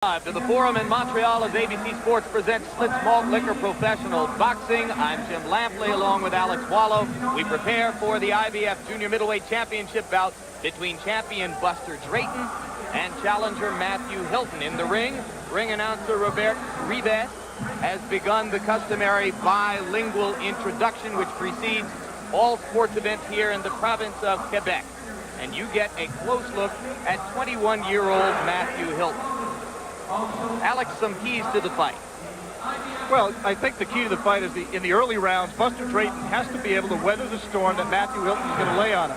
To the Forum in Montreal as ABC Sports presents Schlitz Malt Liquor Professional Boxing. I'm Jim Lampley along with Alex Wallow. We prepare for the IBF Junior Middleweight Championship bout between champion Buster Drayton and challenger Matthew Hilton. In the ring announcer Robert Ribes has begun the customary bilingual introduction which precedes all sports events here in the province of Quebec. And you get a close look at 21-year-old Matthew Hilton. Alex, some keys to the fight. Well, I think the key to the fight is in the early rounds, Buster Drayton has to be able to weather the storm that Matthew Hilton is going to lay on him.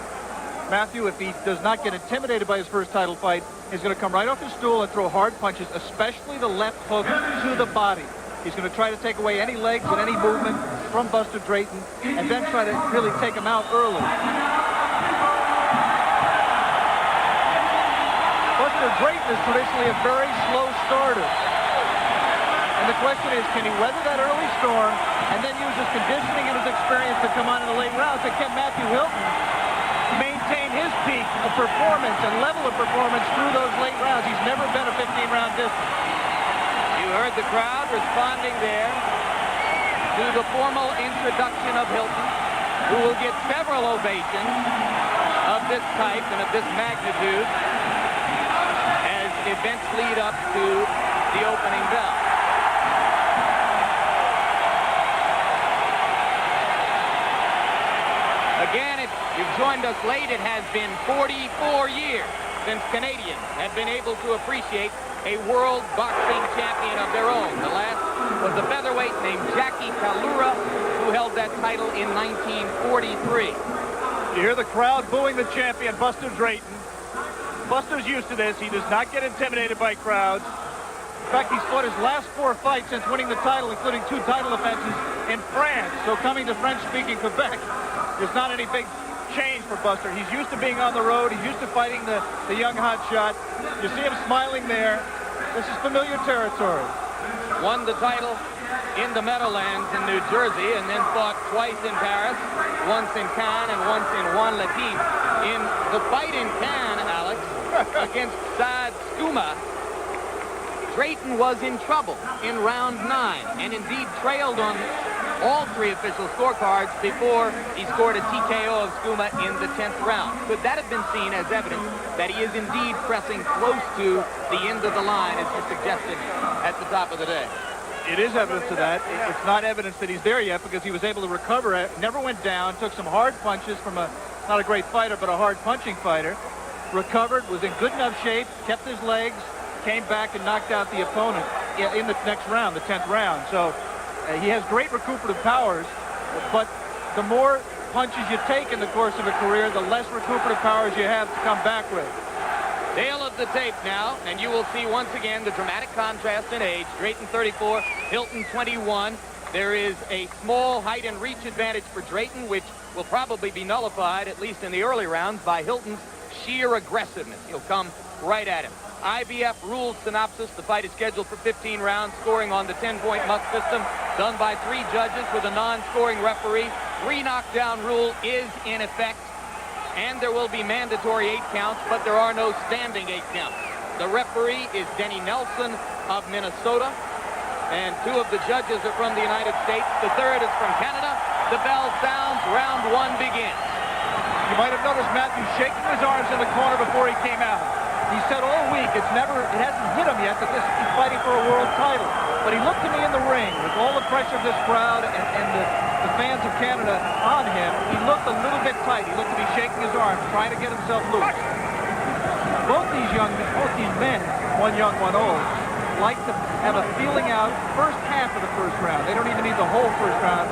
Matthew, if he does not get intimidated by his first title fight, is going to come right off his stool and throw hard punches, especially the left hook to the body. He's going to try to take away any legs and any movement from Buster Drayton and then try to really take him out early. Buster Drayton is traditionally a very slow starter. And the question is, can he weather that early storm and then use his conditioning and his experience to come on in the late rounds? And can Matthew Hilton maintain his peak of performance and level of performance through those late rounds? He's never been a 15-round distance. You heard the crowd responding there to the formal introduction of Hilton, who will get several ovations of this type and of this magnitude as events lead up to the opening bell. Again, if you've joined us late, it has been 44 years since Canadians have been able to appreciate a world boxing champion of their own. The last was a featherweight named Jackie Kalura, who held that title in 1943. You hear the crowd booing the champion, Buster Drayton. Buster's used to this. He does not get intimidated by crowds. In fact, he's fought his last 4 fights since winning the title, including 2 title defenses in France. So coming to French-speaking Quebec, there's not any big change for Buster. He's used to being on the road. He's used to fighting the young hotshot. You see him smiling there. This is familiar territory. Won the title in the Meadowlands in New Jersey and then fought twice in Paris, once in Cannes and once in Juan Latif. In the fight in Cannes, Alex, against Saad Skouma, Drayton was in trouble in round 9 and indeed trailed on all 3 official scorecards before he scored a TKO of Skouma in the 10th round. Could that have been seen as evidence that he is indeed pressing close to the end of the line, as you suggested at the top of the day? It is evidence of that. It's not evidence that he's there yet because he was able to recover it, never went down, took some hard punches from not a great fighter, but a hard punching fighter, recovered, was in good enough shape, kept his legs, came back and knocked out the opponent in the next round, the 10th round. So he has great recuperative powers, but the more punches you take in the course of a career, the less recuperative powers you have to come back with. Tail of the tape now, and you will see once again the dramatic contrast in age. Drayton 34, Hilton 21. There is a small height and reach advantage for Drayton, which will probably be nullified, at least in the early rounds, by Hilton's sheer aggressiveness. He'll come right at him. IBF rules synopsis. The fight is scheduled for 15 rounds, scoring on the 10-point muck system, done by 3 judges with a non-scoring referee. 3 knockdown rule is in effect, and there will be mandatory 8 counts, but there are no standing 8 counts. The referee is Denny Nelson of Minnesota, and 2 of the judges are from the United States. The 3rd is from Canada. The bell sounds. Round 1 begins. You might have noticed Matthew shaking his arms in the corner before he came out. He said all week it hasn't hit him yet that he's fighting for a world title. But he looked to me in the ring with all the pressure of this crowd and the fans of Canada on him. He looked a little bit tight. He looked to be shaking his arms, trying to get himself loose. Both these men, one young, one old, like to have a feeling out first half of the first round. They don't even need the whole first round.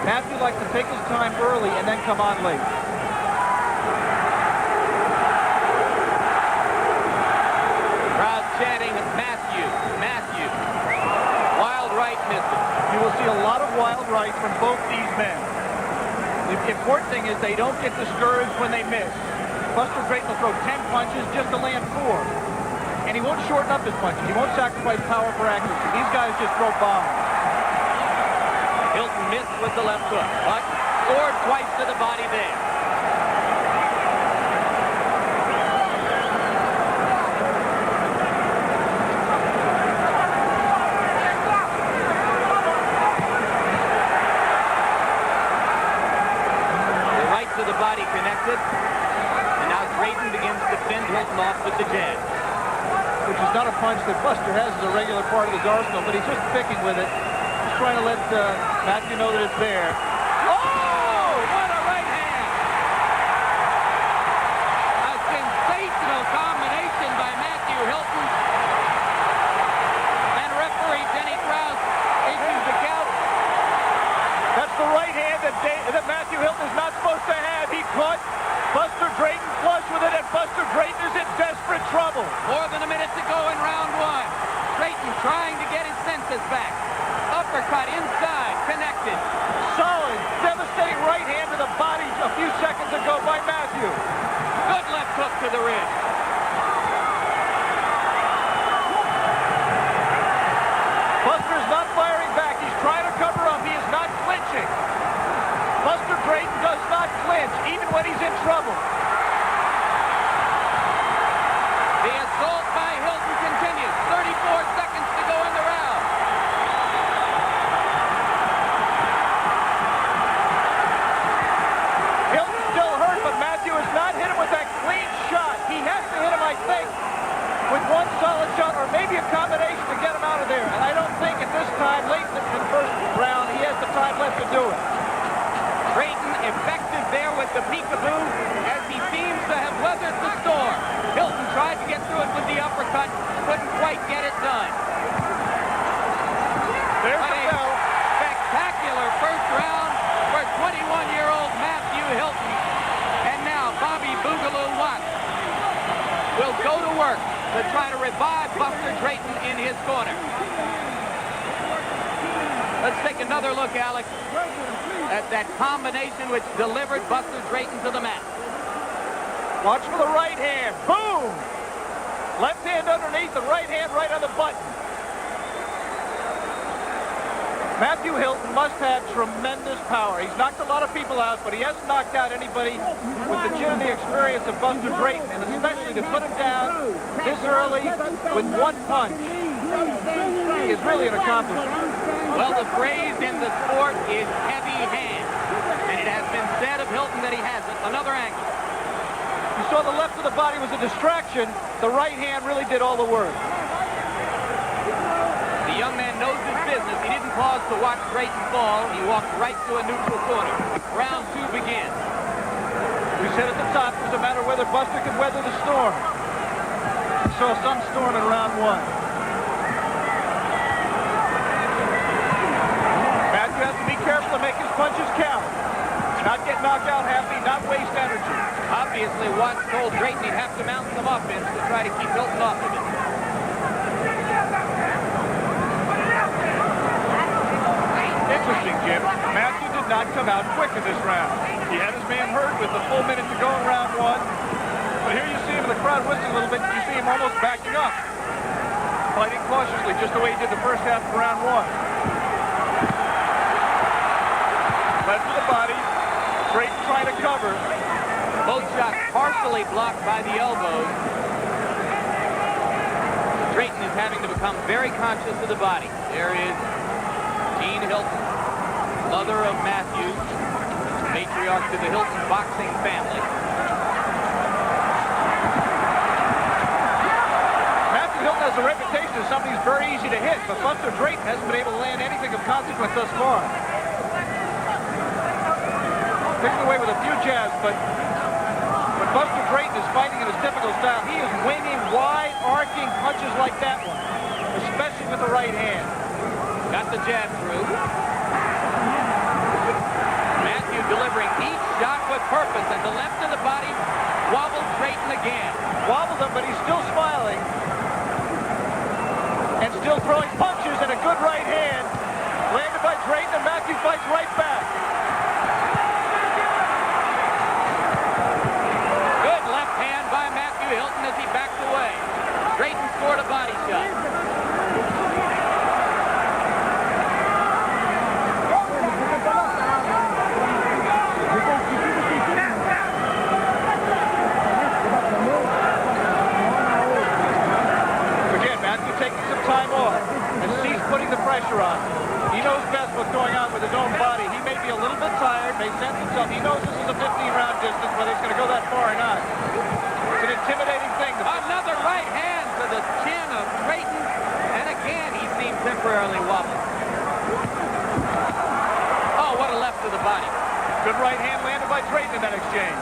Matthew likes to take his time early and then come on late. Chanting Matthew, Matthew. Wild right misses. You will see a lot of wild rights from both these men. The important thing is they don't get discouraged when they miss. Buster Drayton will throw 10 punches just to land 4. And he won't shorten up his punches. He won't sacrifice power for accuracy. These guys just throw bombs. Hilton missed with the left hook, but scored twice to the body there. that Buster has as a regular part of his arsenal, but he's just picking with it. He's trying to let Matthew know that it's there. Oh, what a right hand! A sensational combination by Matthew Hilton. And referee Denny Krause issues the count. That's the right hand that Matthew Hilton is not supposed to have. He caught Buster Drayton flush with it, and Buster Drayton is in desperate trouble. More than a minute to go in round one. Drayton trying to get his senses back. Uppercut inside, connected. Solid, devastating right hand to the body a few seconds ago by Matthew. Good left hook to the ribs. Buster is not firing back. He's trying to cover up. He is not clinching. Buster Drayton does not clinch, even when he's in trouble. The assault by Hilton continues. 34 seconds to go in the round. Hilton's still hurt, but Matthew has not hit him with that clean shot. He has to hit him, I think, with one solid shot, or maybe a combination to get him out of there. And I don't think at this time, late in the first round, he has the time left to do it. Drayton effective there with the peekaboo as he seems to have weathered the storm. Hilton tried to get through it with the uppercut, couldn't quite get it done. There's But the a bell. spectacular first round for 21-year-old Matthew Hilton. And now Bobby Boogaloo Watts will go to work to try to revive Buster Drayton in his corner. Let's take another look, Alex, at that combination which delivered Buster Drayton to the mat. Watch for the right hand. Boom! Left hand underneath, the right hand right on the button. Matthew Hilton must have tremendous power. He's knocked a lot of people out, but he hasn't knocked out anybody with the gin and the experience of Buster Drayton, and especially to put him down this early with one punch is really an accomplishment. Well, the phrase in the sport is heavy hand, and it has been said of Hilton that he has it. Another angle. You saw the left of the body was a distraction. The right hand really did all the work. The young man knows his business. He didn't pause to watch Drayton fall. He walked right to a neutral corner. Round two begins. We said at the top, it was a matter of whether Buster could weather the storm. We saw some storm in round one. Matthew has to be careful to make his punches count. Not get knocked out happy, not waste energy. Obviously, Watts told Drayton he'd have to mount some offense to try to keep Hilton off of it. Interesting, Jim. Matthew did not come out quick in this round. He had his man hurt with a full minute to go in round one. But here you see him in the crowd whistling a little bit. You see him almost backing up. Fighting cautiously, just the way he did the first half of round one. Left to the body. Drayton trying to cover. Both shots partially blocked by the elbows. Drayton is having to become very conscious of the body. There is Jean Hilton, mother of Matthew, matriarch to the Hilton boxing family. Matthew Hilton has a reputation as somebody who's very easy to hit, but Buster Drayton hasn't been able to land anything of consequence thus far. Picking away with a few jabs, but when Buster Drayton is fighting in his typical style, he is winging wide, arcing punches like that one, especially with the right hand. Got the jab through. Matthew delivering each shot with purpose, and the left of the body wobbled Drayton again. Wobbled him, but he's still smiling. And still throwing punches and a good right hand. Landed by Drayton, and Matthew fights right back. Good left hand by Matthew Hilton as he backed away. Drayton scored a body shot. Taking some time off and cease putting the pressure on. He knows best what's going on with his own body. He may be a little bit tired, may sense himself. He knows this is a 15-round distance, whether it's going to go that far or not. It's an intimidating thing. Another right hand to the chin of Drayton temporarily wobbled. Oh, what a left to the body. Good right hand landed by Drayton in that exchange.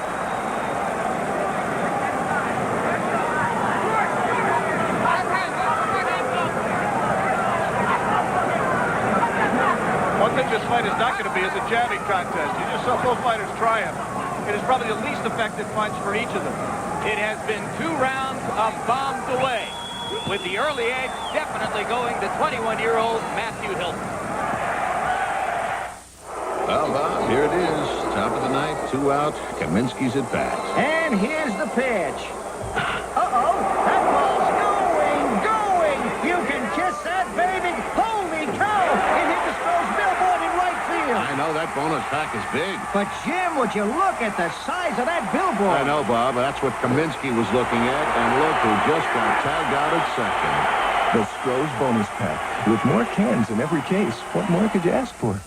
One thing this fight is not going to be is a jabbing contest. You just saw both fighters try it. It is probably the least effective punch for each of them. It has been 2 rounds of bombs away, with the early edge definitely going to 21-year-old Matthew Hilton. Well, Bob, here it is. Top of the ninth, 2 out. Kaminsky's at bat. And here's the pitch. Uh-oh, that ball's going. You can kiss that, baby. Holy cow, it hit the Stros billboard in right field. I know that bonus pack is big. But, Jim, would you look at the size of that billboard? I know, Bob. That's what Kaminsky was looking at. And look who just got tagged out at second. The Stros bonus pack. With more cans in every case, what more could you ask for?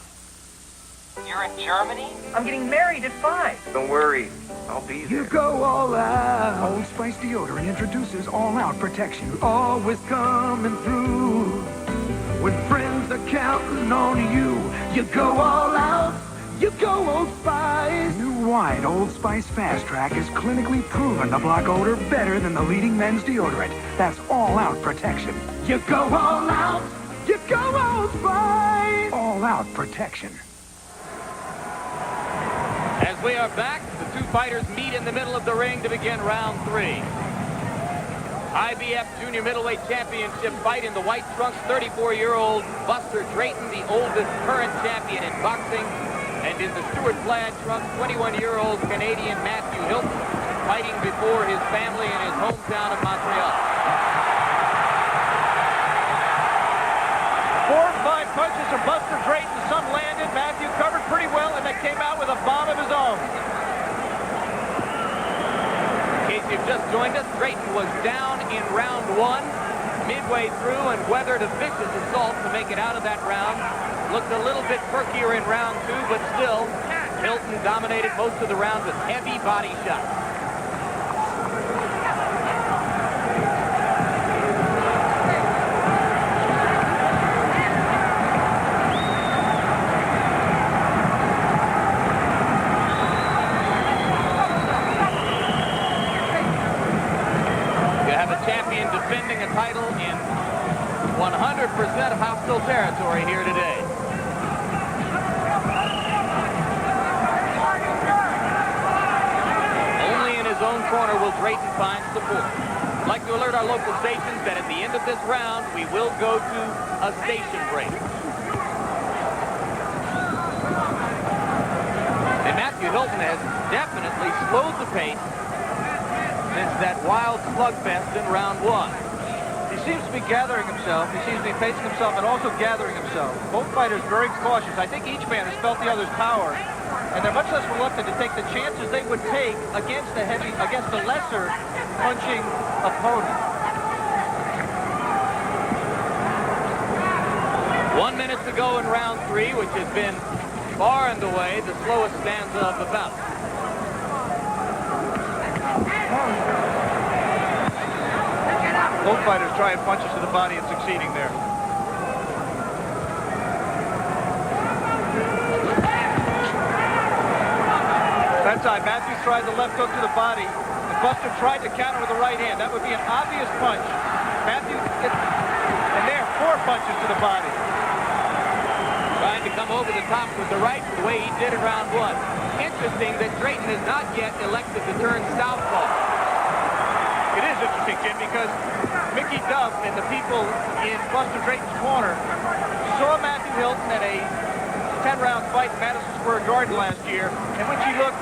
You're in Germany? I'm getting married at 5. Don't worry. I'll be there. You go all out. Old Spice deodorant introduces all-out protection. Always coming through. When friends are counting on you, you go all out. You go Old Spice. New white Old Spice Fast Track is clinically proven to block odor better than the leading men's deodorant. That's all-out protection. You go all out. You go Old Spice. All-out protection. As we are back, the 2 fighters meet in the middle of the ring to begin round 3. IBF Junior Middleweight Championship fight in the white trunks, 34-year-old Buster Drayton, the oldest current champion in boxing. And in the Stuart plaid trunks, 21-year-old Canadian Matthew Hilton, fighting before his family in his hometown of Montreal. 4 and 5 punches from Buster Drayton. Some landed. Matthew covered pretty well, and they came out with a bomb of his own. In case you've just joined us, Drayton was down in round 1, midway through, and weathered a vicious assault to make it out of that round. Looked a little bit perkier in round 2, but still, Hilton dominated most of the round with heavy body shots. Defending a title in 100% hostile territory here today. Only in his own corner will Drayton find support. I'd like to alert our local stations that at the end of this round, we will go to a station break. And Matthew Hilton has definitely slowed the pace since that wild slugfest in round 1. He seems to be gathering himself. He seems to be pacing himself and also gathering himself. Both fighters very cautious. I think each man has felt the other's power, and they're much less reluctant to take the chances they would take against a lesser punching opponent. 1 minute to go in round 3, which has been far and away the slowest stanza of the bout. Both fighters trying punches to the body and succeeding there. That time, Matthew tried the left hook to the body, and Buster tried to counter with the right hand. That would be an obvious punch. Matthew gets, and there, 4 punches to the body. Trying to come over the top with the right the way he did in round 1. Interesting that Drayton has not yet elected to turn southpaw. It is interesting, Jim, because Mickey Duff and the people in Buster Drayton's corner saw Matthew Hilton at a 10-round fight in Madison Square Garden last year, in which he looked,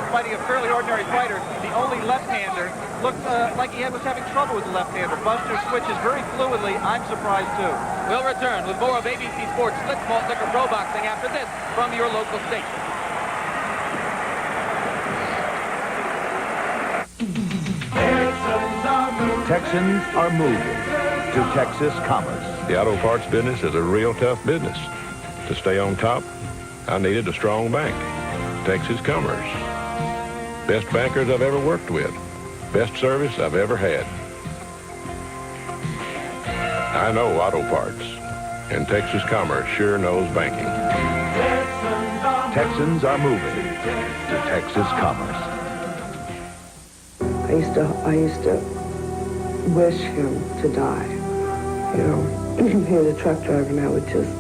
fighting a fairly ordinary fighter, the only left-hander, looked like he was having trouble with the left-hander. Buster switches very fluidly. I'm surprised, too. We'll return with more of ABC Sports Slick Malt Liquor Pro Boxing after this from your local station. Texans are moving to Texas Commerce. The auto parts business is a real tough business. To stay on top, I needed a strong bank. Texas Commerce. Best bankers I've ever worked with. Best service I've ever had. I know auto parts. and Texas commerce sure knows banking. Texans are moving to Texas commerce. I used to wish him to die. You know, he was a truck driver, and I would just,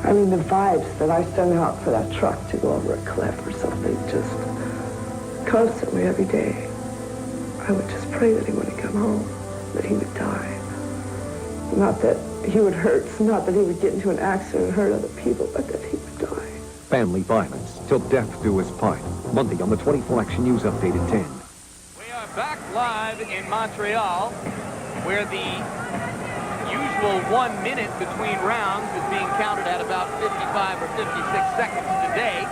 I mean, the vibes that I sent out for that truck to go over a cliff or something, just constantly every day. I would just pray that he wouldn't come home, that he would die. Not that he would hurt, not that he would get into an accident and hurt other people, but that he would die. Family violence, till death do us part. Monday on the 24 Action News Update at 10. We are back live in Montreal, where the usual 1 minute between rounds is being counted at about 55 or 56 seconds today.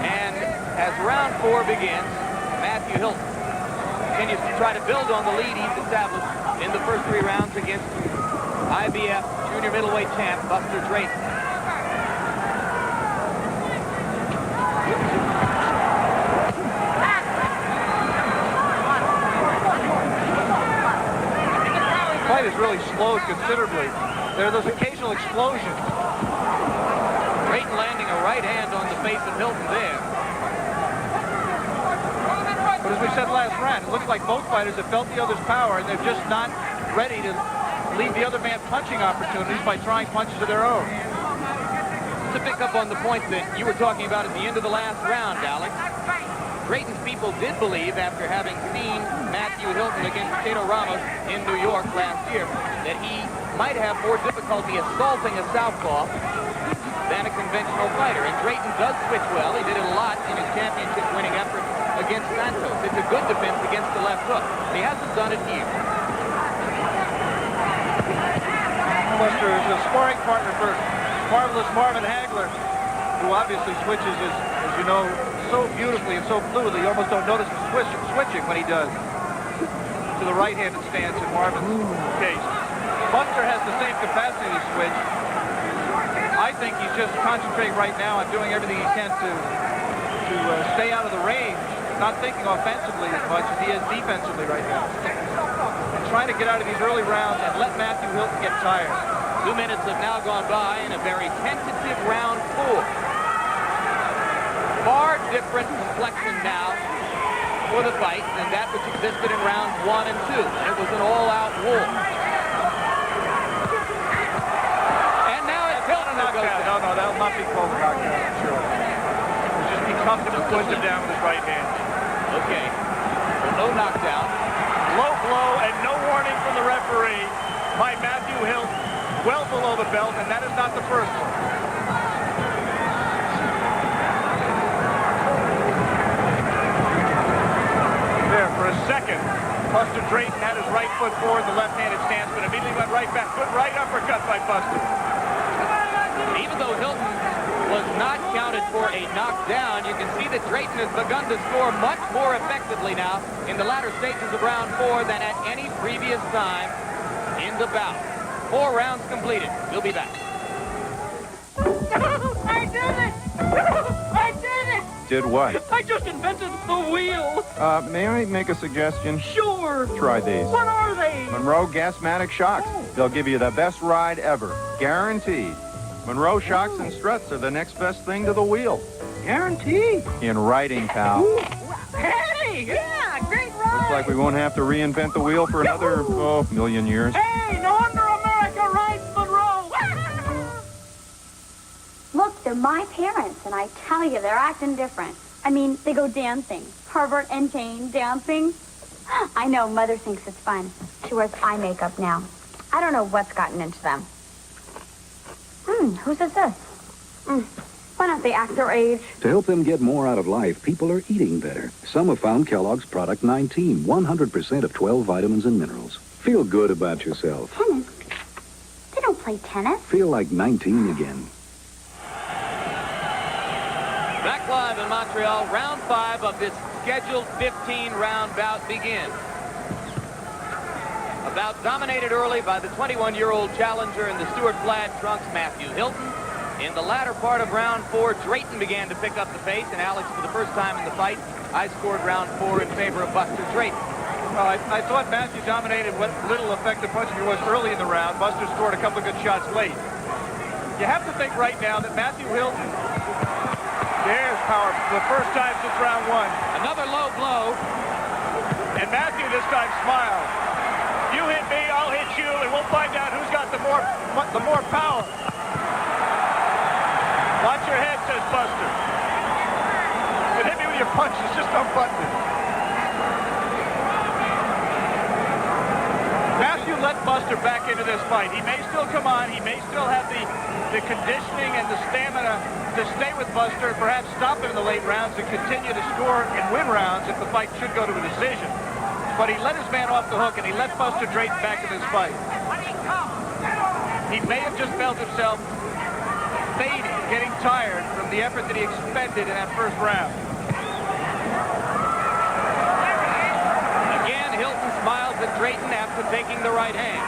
And as round 4 begins, Matthew Hilton continues to try to build on the lead he's established in the first 3 rounds against IBF junior middleweight champ Buster Drayton. The fight has really slowed considerably. There are those occasional explosions. Drayton landing a right hand on the face of Hilton there. But as we said last round, it looks like both fighters have felt the other's power, and they're just not ready to leave the other man punching opportunities by trying punches of their own. To pick up on the point that you were talking about at the end of the last round, Alex, Drayton's people did believe, after having seen Matthew Hilton against Tato Ramos in New York last year, that he might have more difficulty assaulting a southpaw than a conventional fighter. And Drayton does switch well. He did it a lot in his championship-winning effort against Santos. It's a good defense against the left hook. He hasn't done it here. Buster is a sparring partner for marvelous Marvin Hagler, who obviously switches, as you know, so beautifully and so fluidly. You almost don't notice him switching when he does to the right-handed stance in Marvin's case. Buster has the same capacity to switch. I think he's just concentrating right now on doing everything he can to stay out of the range, not thinking offensively as much as he is defensively right now. And trying to get out of these early rounds and let Matthew Hilton get tired. 2 minutes have now gone by in a very tentative round 4. Far different complexion now for the fight than that which existed in rounds 1 and 2. It was an all-out war. And now it's Hilton who goes down. No, that'll not be called a knockout, I'm sure. It'll just be comfortable to push him down with his right hand. Okay. So no knockdown. Low blow and no warning from the referee by Matthew Hilton. Well below the belt, and that is not the first one. There, for a second, Buster Drayton had his right foot forward, the left-handed stance, but immediately went right back. Good right uppercut by Buster. Even though Hilton was not counted for a knockdown, you can see that Drayton has begun to score much more effectively now in the latter stages of round 4 than at any previous time in the bout. 4 rounds completed. We'll be back. I did it! I did it! Did what? I just invented the wheel! May I make a suggestion? Sure! Try these. What are they? Monroe Gasmatic Shocks. They'll give you the best ride ever. Guaranteed. Monroe Shocks and Struts are the next best thing to the wheel. Guaranteed. In writing, pal. Hey! Yeah, great ride! Looks like we won't have to reinvent the wheel for another, million years. Hey, no wonder America rides Monroe! Look, they're my parents, and I tell you, they're acting different. I mean, they go dancing. Herbert and Jane dancing. I know, Mother thinks it's fun. She wears eye makeup now. I don't know what's gotten into them. Whose is this? Why don't they act their age? To help them get more out of life, people are eating better. Some have found Kellogg's Product 19, 100% of 12 vitamins and minerals. Feel good about yourself. Tennis? They don't play tennis. Feel like 19 again. Back live in Montreal, round 5 of this scheduled 15-round bout begins. A bout dominated early by the 21-year-old challenger in the Stuart Plaid trunks, Matthew Hilton. In the latter part of round 4, Drayton began to pick up the pace, and Alex, for the first time in the fight, I scored round 4 in favor of Buster Drayton. Well, I thought Matthew dominated what little effective punching there was early in the round. Buster scored a couple of good shots late. You have to think right now that Matthew Hilton, there's power for the first time since round one. Another low blow. And Matthew this time smiled. You hit me, I'll hit you, and we'll find out who's got the more power. Watch your head, says Buster. But hit me with your punches, just unbutton it. Matthew let Buster back into this fight. He may still come on. He may still have the conditioning and the stamina to stay with Buster, perhaps stop him in the late rounds and continue to score and win rounds if the fight should go to a decision. But he let his man off the hook, and he let Buster Drayton back in this fight. He may have just felt himself fading, getting tired from the effort that he expended in that first round. Again, Hilton smiles at Drayton after taking the right hand.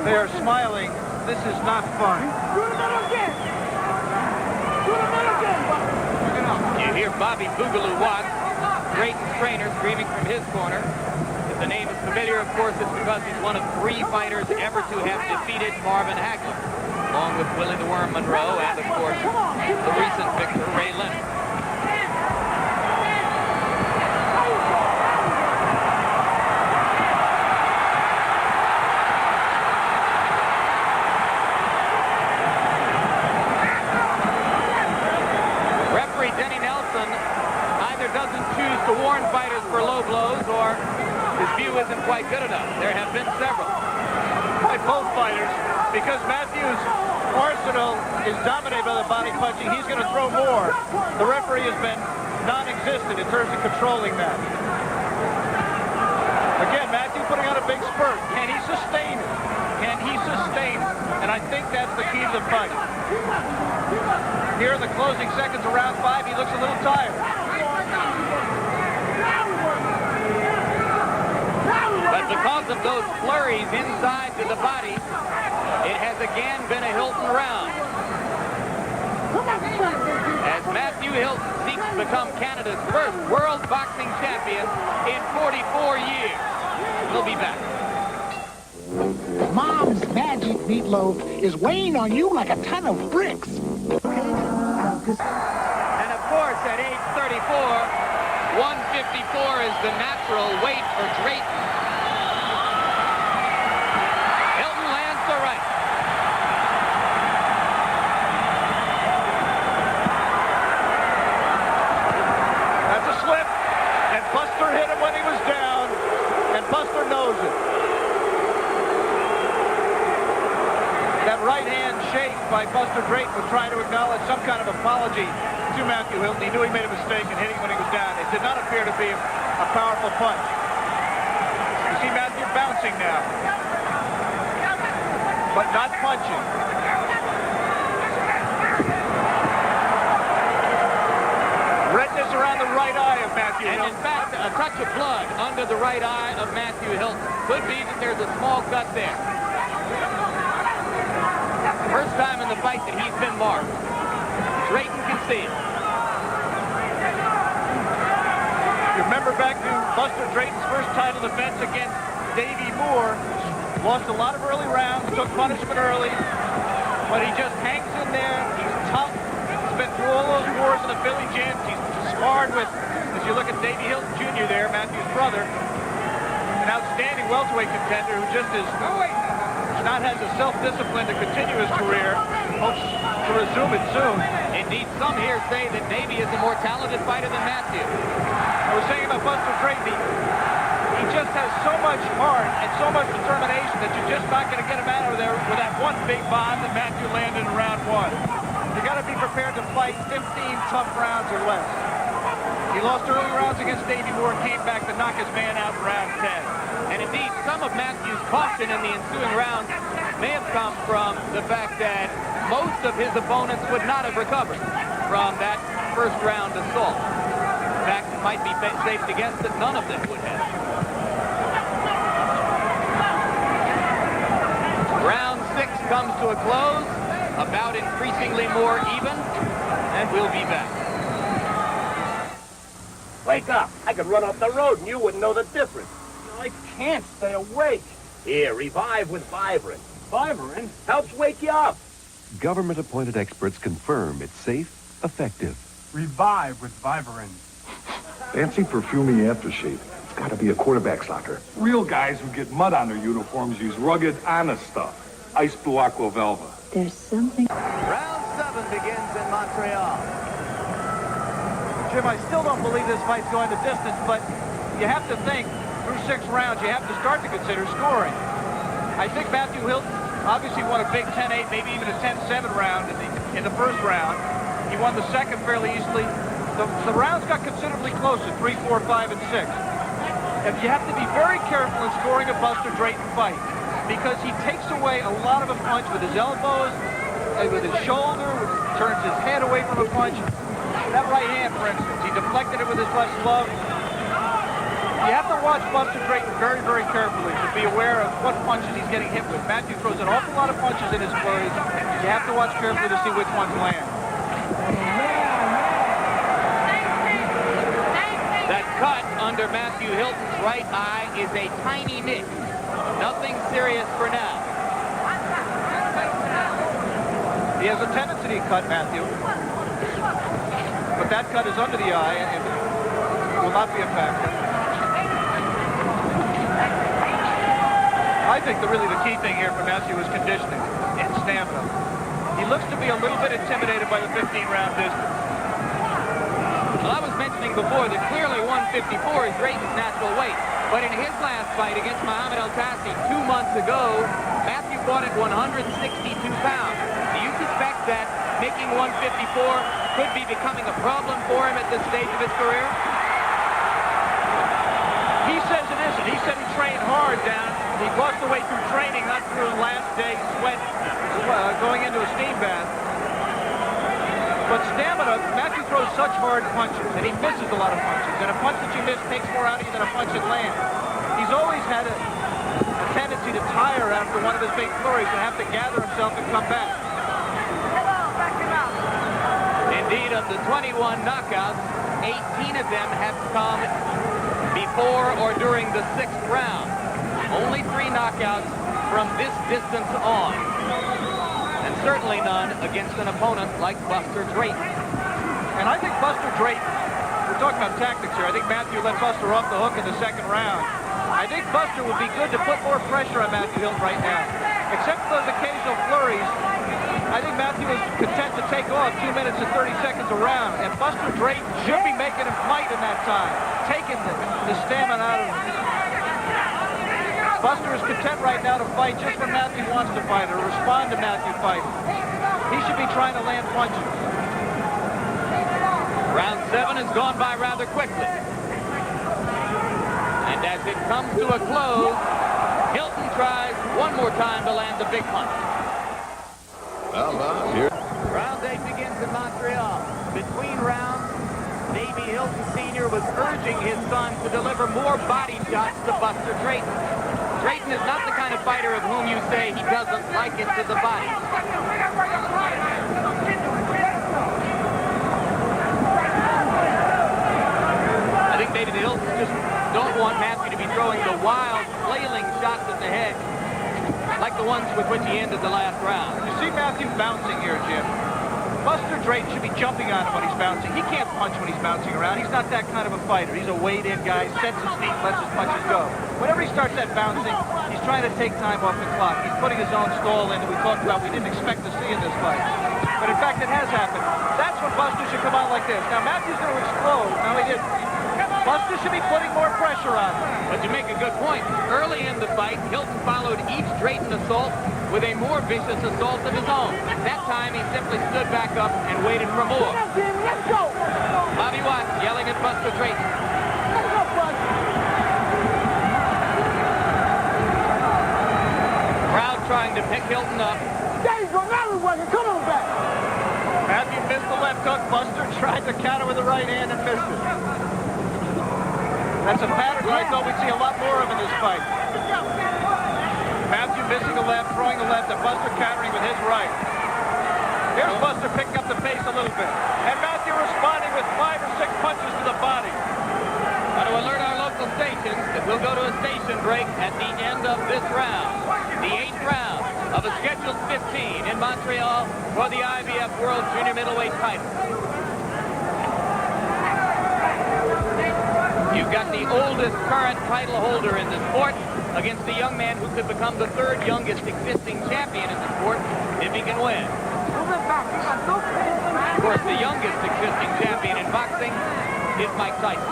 They are smiling. This is not fun. You hear Bobby Boogaloo Watts, Drayton's trainer, screaming from his corner. If the name is familiar, of course, it's because he's one of 3 fighters ever to have defeated Marvin Hagler, along with Willie the Worm Monroe and, of course, the recent victor, Ray Leonard. To warn fighters for low blows, or his view isn't quite good enough. There have been several. By both fighters, because Matthew's arsenal is dominated by the body punching, he's going to throw more. The referee has been non-existent in terms of controlling that. Again, Matthew putting on a big spurt. Can he sustain it? Can he sustain it? And I think that's the key to the fight. Here in the closing seconds of round 5, he looks a little tired. But because of those flurries inside to the body, it has again been a Hilton round. As Matthew Hilton seeks to become Canada's first world boxing champion in 44 years. We'll be back. Mom's magic meatloaf is weighing on you like a ton of bricks. And of course, at age 34, 154 is the natural weight for Drayton. Hilton lands the right. That's a slip, and Buster hit him when he was down, and Buster knows it. That right hand shake by Buster Drayton was trying to acknowledge some kind of apology to Matthew Hilton. He knew he made a mistake in hitting when he was down. It did not appear to be a powerful punch. You see Matthew bouncing now, but not punching. Redness around the right eye of Matthew Hilton. And in fact, a touch of blood under the right eye of Matthew Hilton. Could be that there's a small cut there. First time in the fight that he's been marked. Drayton can see it. Remember back to Buster Drayton's first title defense against Davey Moore. Lost a lot of early rounds, took punishment early, but he just hangs in there. He's tough. He's been through all those wars in the Philly gyms. He's sparred with, as you look at Davey Hilton Jr. there, Matthew's brother, an outstanding welterweight contender who just is not has the self-discipline to continue his career. Hopes to resume it soon. Indeed, some here say that Davey is a more talented fighter than Matthew. I was saying about Buster Drayton, he just has so much heart and so much determination that you're just not going to get him out of there with that one big bomb that Matthew landed in round 1. You got to be prepared to fight 15 tough rounds or less. He lost early rounds against Davey Moore and came back to knock his man out in round 10. And indeed, some of Matthew's caution in the ensuing rounds may have come from the fact that most of his opponents would not have recovered from that first round assault. In fact, it might be safe to guess that none of them would have. Round 6 comes to a close, about increasingly more even, and we'll be back. up. I could run off the road and you wouldn't know the difference. I can't stay awake. Here, revive with Vibrant. Vibrant? Helps wake you up. Government-appointed experts confirm it's safe, effective. Revive with Vivarin. Fancy perfumey aftershave. It's got to be a quarterback's locker. Real guys who get mud on their uniforms use rugged, honest stuff. Ice Blue Aqua Velva. There's something... Round 7 begins in Montreal. Jim, I still don't believe this fight's going the distance, but you have to think, through 6 rounds, you have to start to consider scoring. I think Matthew Hilton obviously won a big 10-8, maybe even a 10-7 round in the first round. He won the second fairly easily. The rounds got considerably closer, 3, 4, 5, and 6. And you have to be very careful in scoring a Buster Drayton fight because he takes away a lot of a punch with his elbows, with his shoulder, turns his head away from a punch. That right hand, for instance, he deflected it with his left glove. You have to watch Buster Drayton very, very carefully to be aware of what punches he's getting hit with. Matthew throws an awful lot of punches in his flurries. You have to watch carefully to see which ones land. That cut under Matthew Hilton's right eye is a tiny nick. Nothing serious for now. He has a tendency to cut, Matthew. But that cut is under the eye and will not be a factor. I think really the key thing here for Matthew is conditioning and stamina. He looks to be a little bit intimidated by the 15-round distance. Well, I was mentioning before that clearly 154 is Drayton's natural weight. But in his last fight against Muhammad El-Tassi 2 months ago, Matthew fought at 162 pounds. Do you suspect that making 154 could be becoming a problem for him at this stage of his career? He says it isn't. He said he trained hard down. He lost the weight through training, not through last day sweat going into a steam bath. But stamina, Matthew throws such hard punches, and he misses a lot of punches. And a punch that you miss takes more out of you than a punch that lands. He's always had a tendency to tire after one of his big flurries and have to gather himself and come back. Indeed, of the 21 knockouts, 18 of them have come before or during the 6th round. Only 3 knockouts from this distance on. And certainly none against an opponent like Buster Drayton. And I think Buster Drayton, we're talking about tactics here, I think Matthew let Buster off the hook in the 2nd round. I think Buster would be good to put more pressure on Matthew Hilton right now. Except for those occasional flurries, I think Matthew is content to take off 2 minutes and 30 seconds a round. And Buster Drayton should be making him fight in that time, taking the stamina out of him. Buster is content right now to fight just when Matthew wants to fight or respond to Matthew fighting. He should be trying to land punches. Round 7 has gone by rather quickly. And as it comes to a close, Hilton tries one more time to land the big punch. Here. Round 8 begins in Montreal. Between rounds, Davey Hilton Sr. was urging his son to deliver more body shots to Buster Drayton. Drayton is not the kind of fighter of whom you say he doesn't like it to the body. I think maybe the Hiltons just don't want Matthew to be throwing the wild, flailing shots at the head like the ones with which he ended the last round. You see Matthew bouncing here, Jim. Buster Drayton should be jumping on him when he's bouncing. He can't punch when he's bouncing around. He's not that kind of a fighter. He's a weighed-in guy, sets his feet, lets his punches go. Whenever he starts that bouncing, he's trying to take time off the clock. He's putting his own stall in that we talked about we didn't expect to see in this fight. But in fact, it has happened. That's when Buster should come out like this. Now, Matthew's going to explode. No, he didn't. Buster should be putting more pressure on him. But you make a good point. Early in the fight, Hilton followed each Drayton assault with a more vicious assault of his own. That time, he simply stood back up and waited for more. Let's go! Bobby Watts yelling at Buster Drayton. Let's go, Bud! Crowd trying to pick Hilton up. There you go, now we're working. Come on back. Matthew missed the left hook. Buster tried to counter with the right hand and missed it. That's a pattern that I thought we'd see a lot more of in this fight. Matthew missing the left, throwing the left, and Buster countering with his right. Here's Buster picking up the pace a little bit. And Matthew responding with 5 or 6 punches to the body. want to alert our local stations that we'll go to a station break at the end of this round. The 8th round of a scheduled 15 in Montreal for the IBF World Junior Middleweight title. You've got the oldest current title holder in the sport against the young man who could become the 3rd youngest existing champion in the sport if he can win. Of course, the youngest existing champion in boxing is Mike Tyson.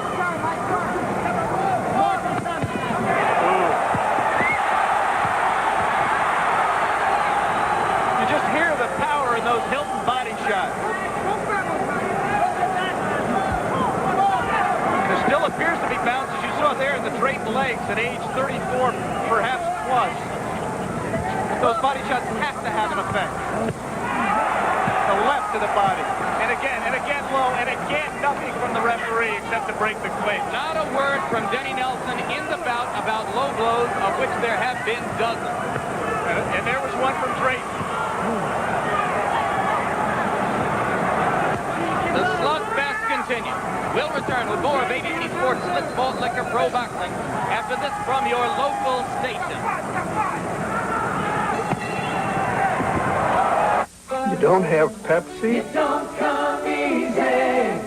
You just hear the power in those Hilton body shots. There still appears to be bounce, as you saw there in the Drayton legs at age 34, perhaps plus. Those body shots have to have an effect. The left to the body. And again low, and again nothing from the referee except to break the clinch. Not a word from Denny Nelson in the bout about low blows, of which there have been dozens. And there was one from Drayton. The slugfest continues. We'll return with more of ABC Sports Slick Malt Liquor Pro Boxing after this from your local station. You don't have Pepsi? It don't come easy.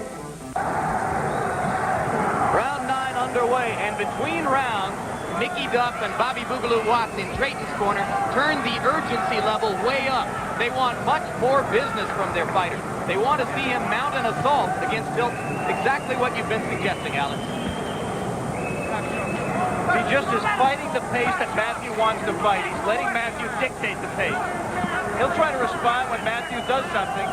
Round 9 underway, and between rounds, Mickey Duff and Bobby Boogaloo Watts in Drayton's corner turned the urgency level way up. They want much more business from their fighters. They want to see him mount an assault against Hilton. Exactly what you've been suggesting, Alex. He just is fighting the pace that Matthew wants to fight. He's letting Matthew dictate the pace. He'll try to respond when Matthew does something,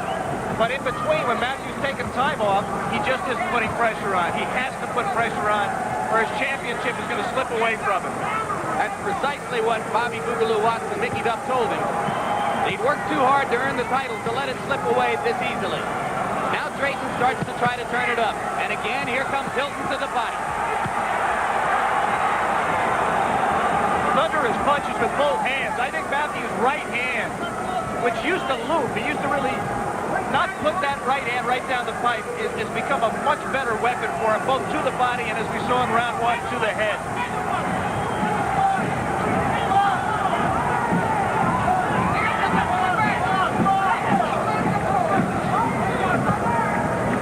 but in between, when Matthew's taking time off, he just isn't putting pressure on. He has to put pressure on, or his championship is going to slip away from him. That's precisely what Bobby Boogaloo Watts and Mickey Duff told him. He'd worked too hard to earn the title to let it slip away this easily. Now Drayton starts to try to turn it up. And again, here comes Hilton to the body. Under his punches with both hands. I think Matthew's right hand, which used to loop, he used to really not put that right hand right down the pipe, has become a much better weapon for him, both to the body and, as we saw in round 1, to the head.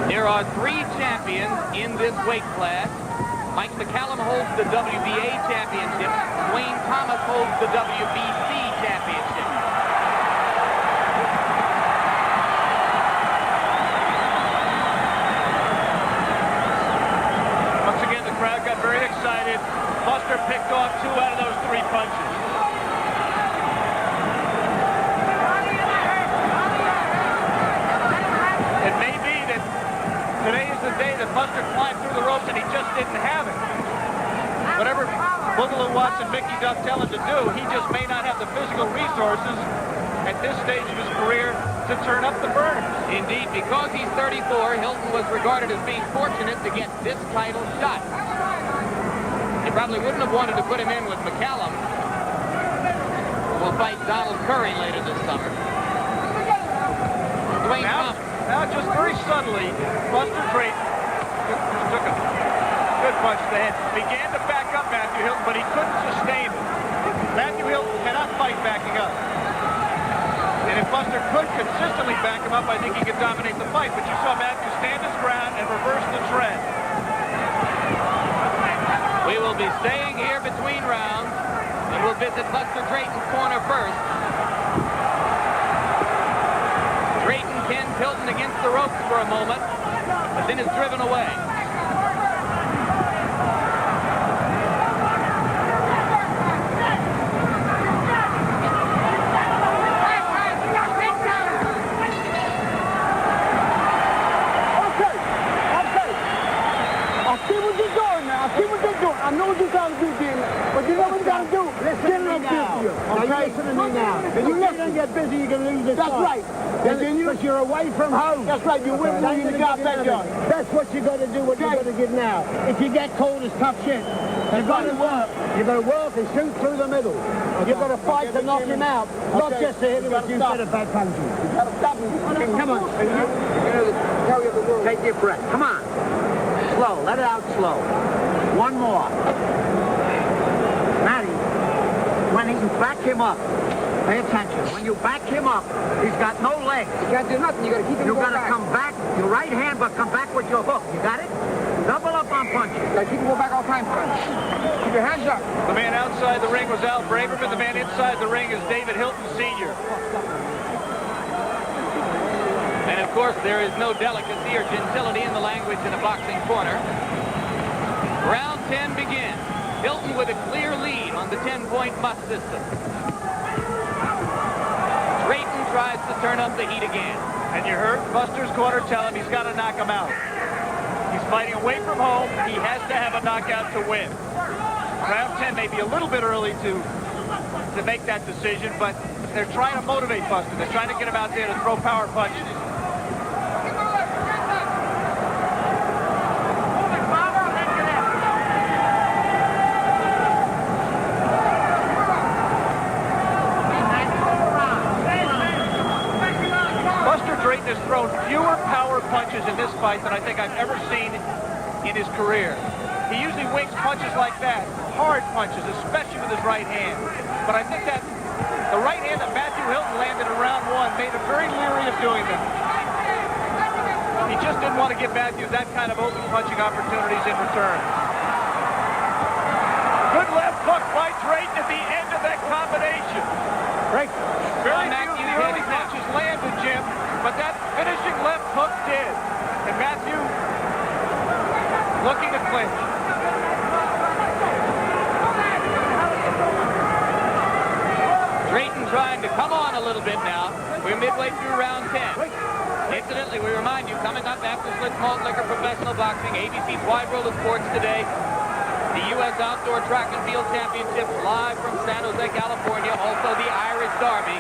There are 3 champions in this weight class. Mike McCallum holds the WBA championship. Dwayne Thomas holds the WBC championship. Once again, the crowd got very excited. Buster picked off 2 out of those 3 punches. It may be that today is the day that Buster climbed through the ropes and he just didn't have it. Whatever Boogaloo Watts and Mickey Duff tell him to do, he just may not have the physical resources at this stage of his career to turn up the burners. Indeed, because he's 34, Hilton was regarded as being fortunate to get this title shot. They probably wouldn't have wanted to put him in with McCallum, who will fight Donald Curry later this summer. Dwayne Thomas. Now just very subtly, Buster Drayton took a good punch to the head. Began to back up Matthew Hilton, but he couldn't sustain it. Matthew Hilton cannot fight backing up. And if Buster could consistently back him up, I think he could dominate the fight. But you saw Matthew stand his ground and reverse the trend. We will be staying here between rounds, and we'll visit Buster Drayton's corner first. Drayton pins Hilton against the ropes for a moment, but then is driven away. I know what you're trying to do, Jim, but you know what you got to do? Listen to me now. Okay? Listen to me now. If you don't get busy, you're going to lose this fight. That's right. Because you're away from home. That's right. You're with me in the backyard. That's what you're going to do, what you're going to get now. If you get cold, it's tough shit. You're going to work. You're going to work and shoot through the middle. You're going to fight to knock him out, not just to hit him with a few set of bad punches. You've got to stop him. Come on. Take your breath. Come on. Slow. Let it out slow. One more. Matty, when you back him up, pay attention. When you back him up, he's got no legs. You can't do nothing. You got to keep him You going got to back. come back, your right hand, but come back with your hook. You got it? Double up on punches. You got to keep him going back all the time. Keep your hands up. The man outside the ring was Al Braverman. The man inside the ring is David Hilton, Sr. And of course, there is no delicacy or gentility in the language in a boxing corner. Round 10 begins. Hilton with a clear lead on the 10-point must system. Drayton tries to turn up the heat again. And you heard Buster's corner tell him he's got to knock him out. He's fighting away from home. He has to have a knockout to win. Round 10 may be a little bit early to make that decision, but they're trying to motivate Buster. They're trying to get him out there to throw power punches. Drayton has thrown fewer power punches in this fight than I think I've ever seen in his career. He usually wings punches like that, hard punches, especially with his right hand. But I think that the right hand that Matthew Hilton landed in round 1 made him very leery of doing them. He just didn't want to give Matthew that kind of open punching opportunities in return. Good left hook by Drayton at the end of that combination. Very few of the early punches landed, Jim, but that finishing left hook did. And Matthew looking to clinch. Drayton trying to come on a little bit now. We're midway through round 10. Incidentally, we remind you, coming up after Slits Malt Liquor Professional Boxing, ABC's Wide World of Sports today, the U.S. Outdoor Track and Field Championships live from San Jose, California. Also the Irish Derby.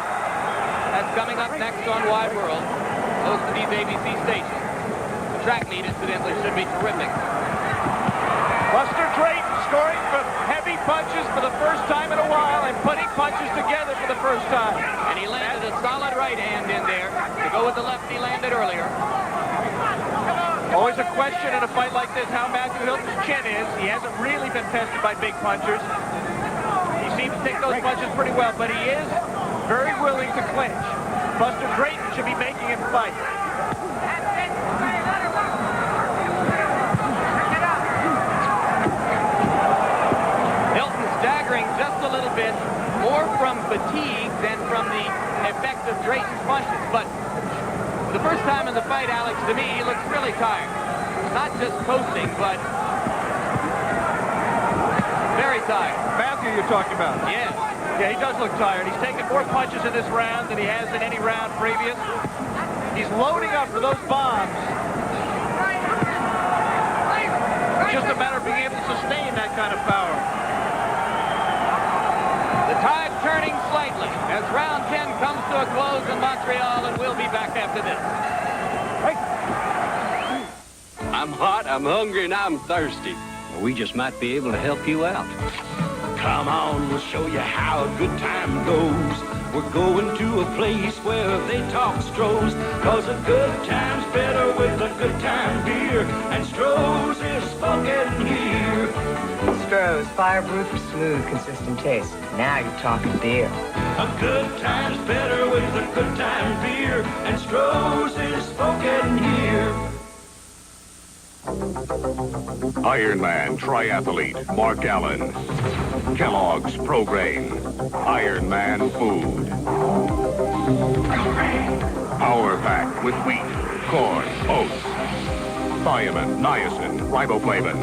That's coming up next on Wide World. Most of these ABC stations. The track meet, incidentally, should be terrific. Buster Drayton scoring from heavy punches for the first time in a while and putting punches together for the first time. And he landed a solid right hand in there to go with the left he landed earlier. Always a question in a fight like this how Matthew Hilton's chin is. He hasn't really been tested by big punchers. He seems to take those punches pretty well, but he is very willing to clinch. Buster Drayton should be making him fight. Hilton staggering just a little bit, more from fatigue than from the effect of Drayton's punches. But the first time in the fight, Alex, to me, he looks really tired. Not just coasting, but very tired. Matthew you're talking about? Yeah. Yeah, he does look tired. He's taken more punches in this round than he has in any round previous. He's loading up for those bombs. It's just a matter of being able to sustain that kind of power. The tide turning slightly as round 10 comes to a close in Montreal, and we'll be back after this. I'm hot, I'm hungry, and I'm thirsty. We just might be able to help you out. Come on, we'll show you how a good time goes. We're going to a place where they talk Strohs, 'cause a good time's better with a good time beer, and Strohs is spoken here. Strohs, fireproof for smooth, consistent taste. Now you're talking beer. A good time's better with a good time beer, and Strohs is spoken here. Ironman triathlete Mark Allen. Kellogg's Pro Grain. Ironman food. Power pack with wheat, corn, oats. Thiamine, niacin, riboflavin.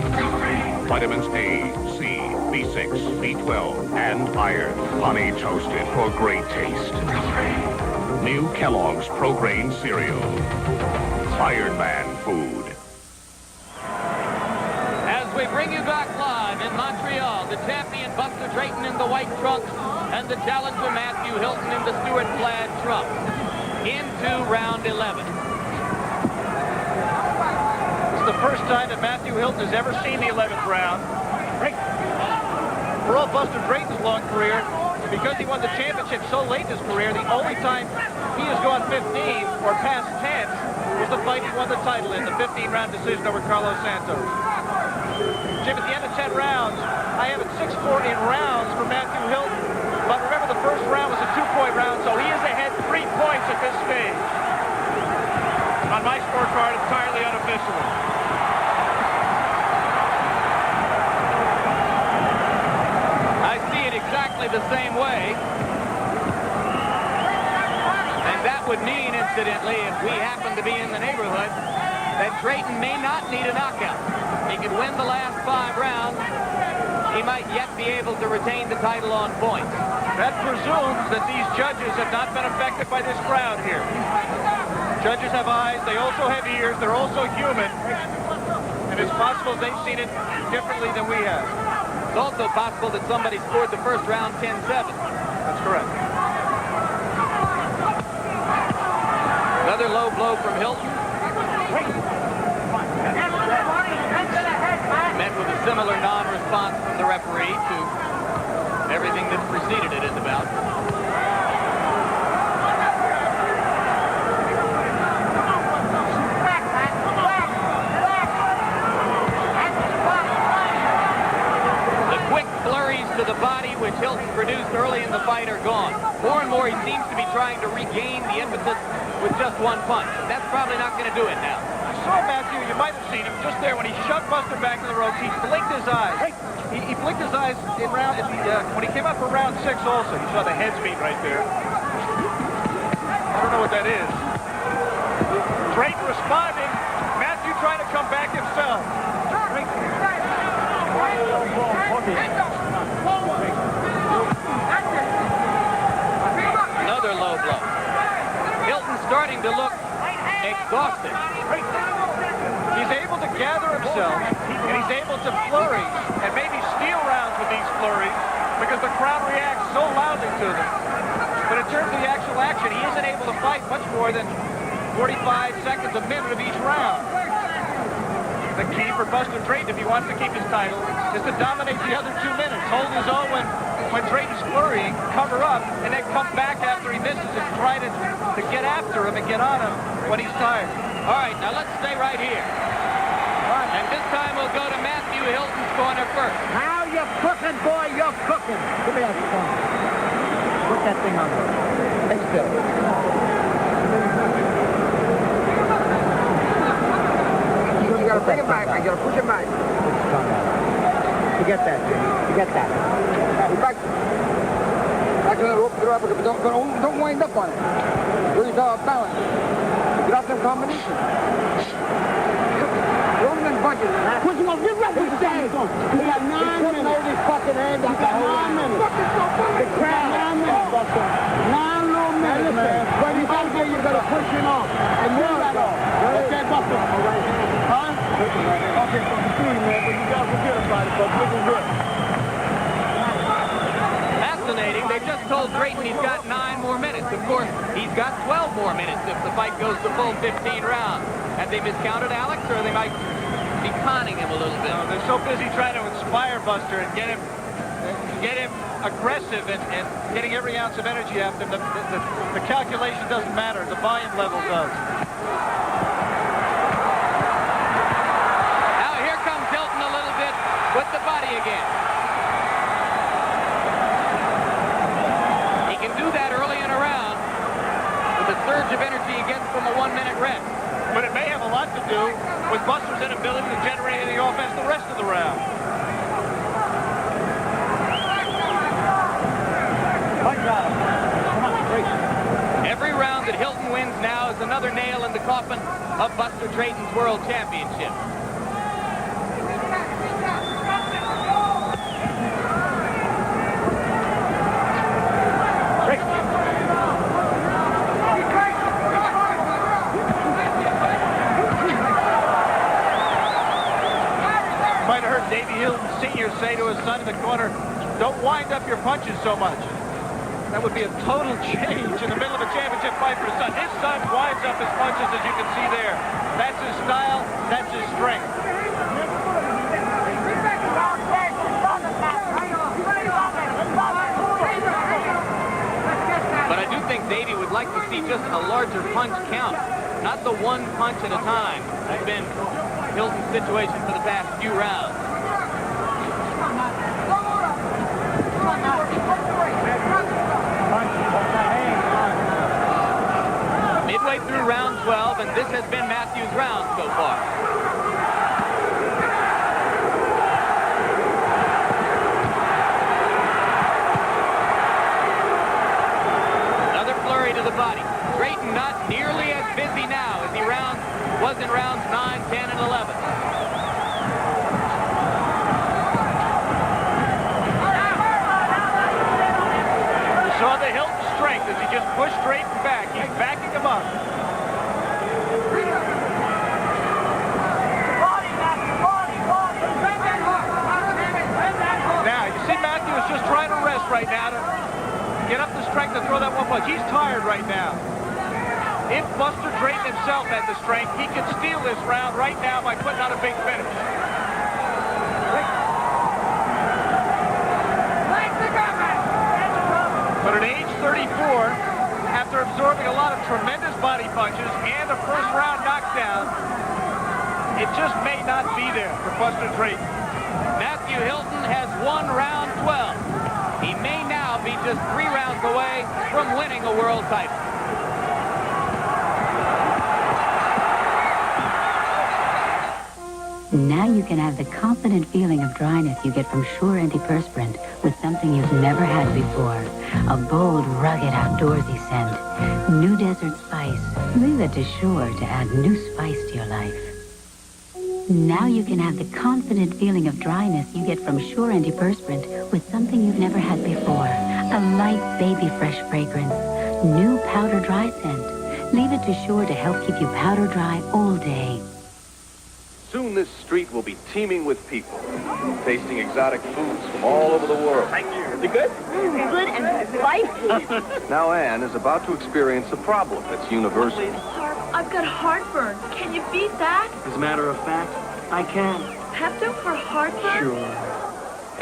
Vitamins A, C, B6, B12, and iron. Honey toasted for great taste. New Kellogg's Pro Grain cereal. Ironman food. We bring you back live in Montreal. The champion Buster Drayton in the white trunks and the challenger Matthew Hilton in the Stuart plaid trunks. Into round 11. It's the first time that Matthew Hilton has ever seen the 11th round. For all Buster Drayton's long career, because he won the championship so late in his career, the only time he has gone 15 or past 10 was the fight he won the title in, the 15-round decision over Carlos Santos. Jim, at the end of 10 rounds, I have it 6-4 in rounds for Matthew Hilton. But remember, the first round was a 2-point round, so he is ahead 3 points at this stage. On my scorecard, entirely unofficially. I see it exactly the same way. And that would mean, incidentally, if we happen to be in the neighborhood, that Drayton may not need a knockout. He could win the last 5 rounds. He might yet be able to retain the title on points. That presumes that these judges have not been affected by this crowd here. Judges have eyes. They also have ears. They're also human. And it's possible they've seen it differently than we have. It's also possible that somebody scored the first round 10-7. That's correct. Another low blow from Hilton. Met with a similar non-response from the referee to everything that preceded it in the bout. The quick flurries to the body which Hilton produced early in the fight are gone. More and more he seems to be trying to regain the impetus with just one punch. That's probably not going to do it now. You saw Matthew, you might have seen him just there when he shoved Buster back to the ropes. He blinked his eyes. He blinked his eyes in round when he came up for round 6 also. You saw the heads meet right there. I don't know what that is. Drayton responding. Matthew trying to come back himself. Another low blow. Hilton starting to look exhausted. He's able to gather himself, and he's able to flurry, and maybe steal rounds with these flurries, because the crowd reacts so loudly to them. But in terms of the actual action, he isn't able to fight much more than 45 seconds, a minute of each round. The key for Buster Drayton, if he wants to keep his title, is to dominate the other 2 minutes. Hold his own when Drayton's flurrying, cover up, and then come back after he misses and try to get after him and get on him when he's tired. All right, now let's stay right here. And this time we'll go to Matthew Hilton's corner first. Now you're cooking, boy, you're cooking. Give me that phone. Put that thing on there. Thanks, Bill. You gotta bring it back. I gotta push it back. Forget that, Jimmy. Forget that. Back. Back to the rope. Get up. Don't wind up on it. Lose balance. Get off them combination. Rolling and bunches. Push him up. Get right to the stand. We got 9 minutes. Over his fucking head. We got 9 minutes. The crowd. 9 minutes, Buster. 9 little minutes, man. When you out there, you gotta push him off. And move that off. Okay, Buster. Huh? Okay, so I'm shooting, man, but you gotta forget about it, but looking good. Fascinating. They just told Drayton he's got 9 more minutes. Of course, he's got 12 more minutes if the fight goes the full 15 rounds. Have they miscounted Alex, or they might be conning him a little bit? No, they're so busy trying to inspire Buster and get him aggressive and getting every ounce of energy after him. The calculation doesn't matter. The volume level does. Now here comes Hilton a little bit with the body again. He can do that early in a round with the surge of energy he gets from a 1-minute rest. But it may have a lot to do with Buster's inability to generate any offense the rest of the round. Every round that Hilton wins now is another nail in the coffin of Buster Drayton's World Championship. Might have heard Davey Hilton Sr. say to his son in the corner, "Don't wind up your punches so much." That would be a total change in the middle of a championship fight for his son. His son winds up his punches, as you can see there. That's his style. That's his strength. But I do think Davey would like to see just a larger punch count, not the one punch at a time. That's been Hilton's situation for the past few rounds. just pushed Drayton back. He's backing him up. Now, you see Matthew is just trying to rest right now to get up the strength to throw that one punch. He's tired right now. If Buster Drayton himself had the strength, he could steal this round right now by putting on a big finish. But at age 34, after absorbing a lot of tremendous body punches and a first-round knockdown, it just may not be there for Buster Drayton. Matthew Hilton has won round 12. He may now be just 3 rounds away from winning a world title. Now you can have the confident feeling of dryness you get from Sure Antiperspirant with something you've never had before. A bold, rugged, outdoorsy scent. New desert spice. Leave it to Sure to add new spice to your life. Now you can have the confident feeling of dryness you get from Sure Antiperspirant with something you've never had before. A light, baby fresh fragrance. New powder dry scent. Leave it to Sure to help keep you powder dry all day. Soon this street will be teeming with people, tasting exotic foods from all over the world. Thank you. Is it good? Good and spicy. Now Anne is about to experience a problem that's universal. I've got heartburn. Can you beat that? As a matter of fact, I can. Pepto for heartburn? Sure.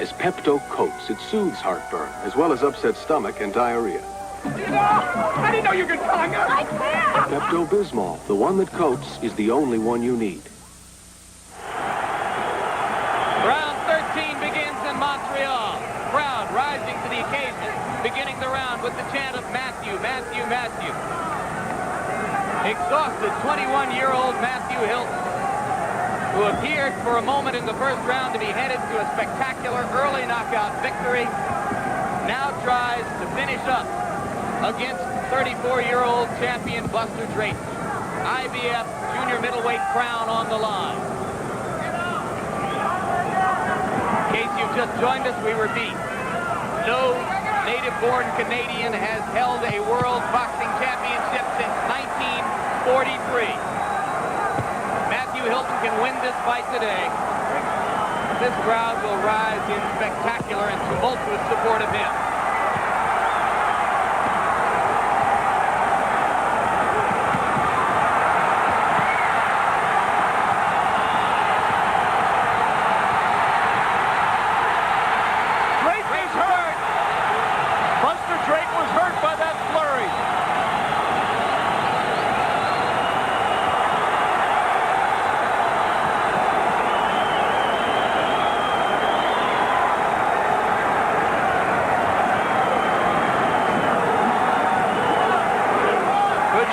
As Pepto coats, it soothes heartburn, as well as upset stomach and diarrhea. I didn't know you could conquer. I can't. Pepto-Bismol, the one that coats, is the only one you need. Round 13 begins in Montreal. Crowd rising to the occasion, beginning the round with the chant of Matthew, Matthew, Matthew. Exhausted 21-year-old Matthew Hilton, who appeared for a moment in the first round to be headed to a spectacular early knockout victory, now tries to finish up against 34-year-old champion Buster Drayton. IBF junior middleweight crown on the line. In case you've just joined us, we repeat, no native-born Canadian has held a world boxing championship since 1943. Matthew Hilton can win this fight today. This crowd will rise in spectacular and tumultuous support of him.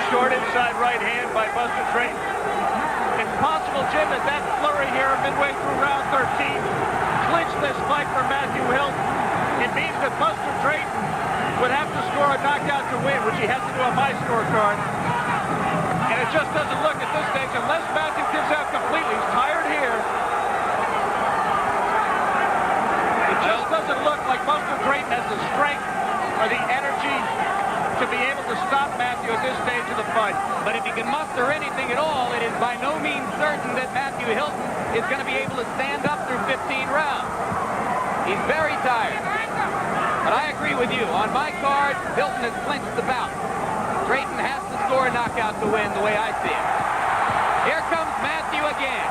Short inside right hand by Buster Drayton. It's possible, Jim, that that flurry here midway through round 13 clinched this fight for Matthew Hilton. It means that Buster Drayton would have to score a knockout to win, which he has to do on my scorecard. And it just doesn't look at this stage, unless Matthew gives out completely. He's tired here. It just doesn't look like Buster Drayton has the strength or the energy to be able to stop Matthew at this stage of the fight. But if he can muster anything at all, it is by no means certain that Matthew Hilton is going to be able to stand up through 15 rounds. He's very tired. But I agree with you. On my card, Hilton has clinched the bout. Drayton has to score a knockout to win, the way I see it. Here comes Matthew again.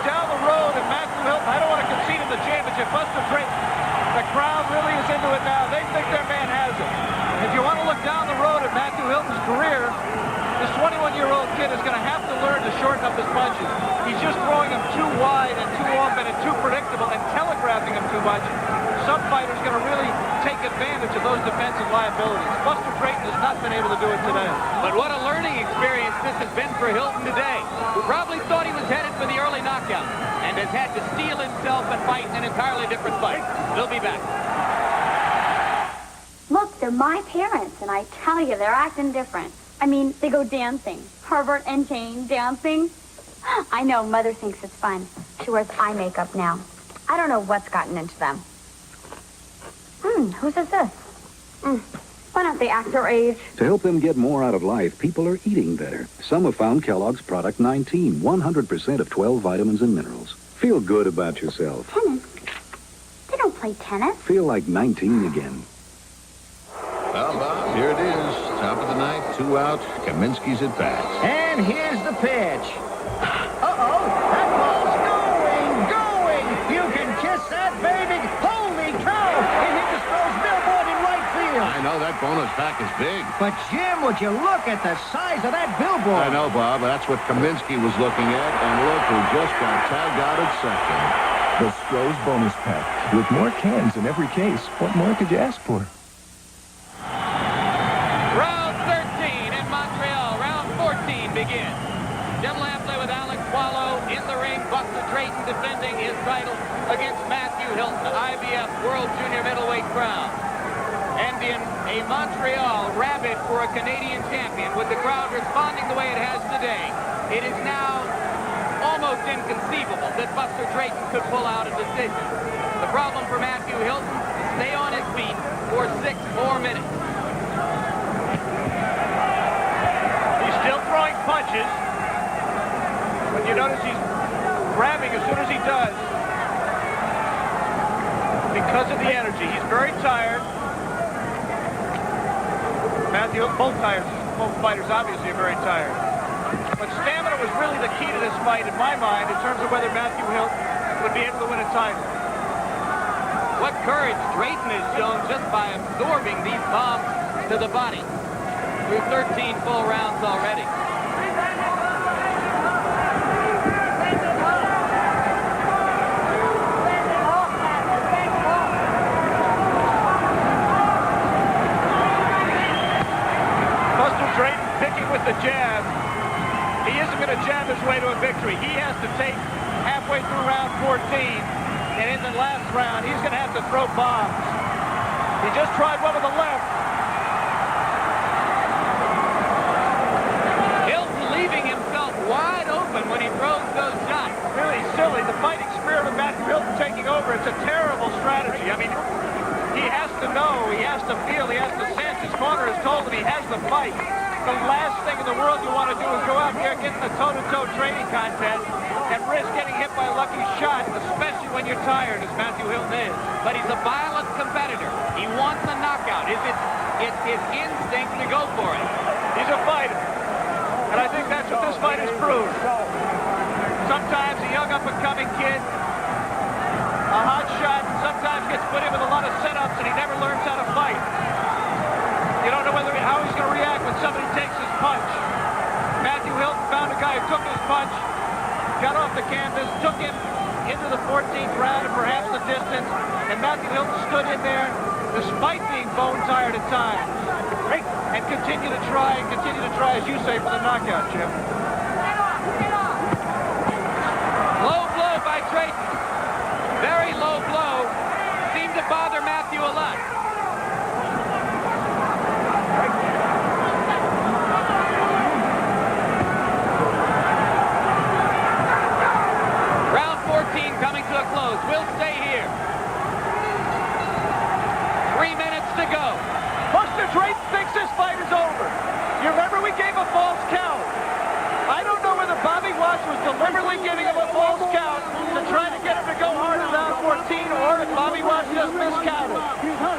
Down the road, and Matthew Hilton, I don't want to concede him the championship. Buster Drayton, the crowd really is into it now. They think their man has it. If you want to look down the road at Matthew Hilton's career, this 21-year-old kid is going to have to learn to shorten up his punches. He's just throwing them too wide and too often and too predictable and telegraphing them too much. Some fighters are going to really take advantage of those defensive liabilities. Buster Drayton has not been able to do it today. But what a learning experience this has been for Hilton today, who probably thought he was headed for the early knockout and has had to steel himself and fight an entirely different fight. We'll be back. Look, they're my parents, and I tell you, they're acting different. I mean, they go dancing. Herbert and Jane dancing. I know Mother thinks it's fun. She wears eye makeup now. I don't know what's gotten into them. Whose is this? Why don't they act their age? To help them get more out of life, people are eating better. Some have found Kellogg's Product 19, 100% of 12 vitamins and minerals. Feel good about yourself. Tennis? They don't play tennis. Feel like 19 again. Well, Bob, here it is. Top of the ninth, 2 out. Kaminsky's at bat. And here's the pitch. Uh-oh, that ball's going. You can kiss that, baby. Holy cow! He hit the Stros billboard in right field. I know that bonus pack is big. But, Jim, would you look at the size of that billboard? I know, Bob. That's what Kaminsky was looking at. And look who just got tagged out at second. The Stros bonus pack. With more cans in every case, what more could you ask for? Round 13 in Montreal. Round 14 begins. Jim Lampley with Alex Wallow in the ring. Buster Drayton defending his title against Matthew Hilton, IBF World Junior Middleweight crown. And in a Montreal rabid for a Canadian champion, with the crowd responding the way it has today, it is now almost inconceivable that Buster Drayton could pull out a decision. The problem for Matthew Hilton is to stay on his feet for 6 more minutes. He's still throwing punches. But you notice he's grabbing as soon as he does. Because of the energy. He's very tired. Matthew, both fighters obviously are very tired. But stamina was really the key to this fight in my mind in terms of whether Matthew Hilton would be able to win a title. What courage Drayton has shown just by absorbing these bombs to the body through 13 full rounds already. Buster Drayton picking with the jab. He isn't going to jab his way to a victory. He has to take halfway through round 14. And in the last round, he's going to have to throw bombs. He just tried one with the left. Hilton leaving himself wide open when he throws those shots. Really silly. The fighting spirit of Matthew Hilton taking over. It's a terrible strategy. I mean, he has to know, he has to feel, he has to sense. His corner has told him he has the fight. The last thing in the world you want to do is go out here, get in a toe-to-toe training contest, and risk getting hit by a lucky shot, especially when you're tired, as Matthew Hilton is. But he's a violent competitor. He wants a knockout. It's his instinct to go for it. He's a fighter. And I think that's what this fight has proved. Sometimes a young up-and-coming kid, a hot shot, sometimes gets put in with a lot of setups, and he never learns how to fight. You don't know how he's going to react when somebody takes his punch. Matthew Hilton found a guy who took his punch, got off the canvas, took him into the 14th round and perhaps the distance, and Matthew Hilton stood in there despite being bone tired at times, and continue to try, as you say, for the knockout, Jim. Low blow by Drayton. Very low blow. Seemed to bother Matthew a lot. Round 14 coming to a close. We'll stay here. 3 minutes to go. Buster Drayton thinks this fight is over. You remember we gave a false count. I don't know whether Bobby Watts was deliberately giving him a false count to try to get him to go hard in round 14, or if Bobby Watts just miscounted.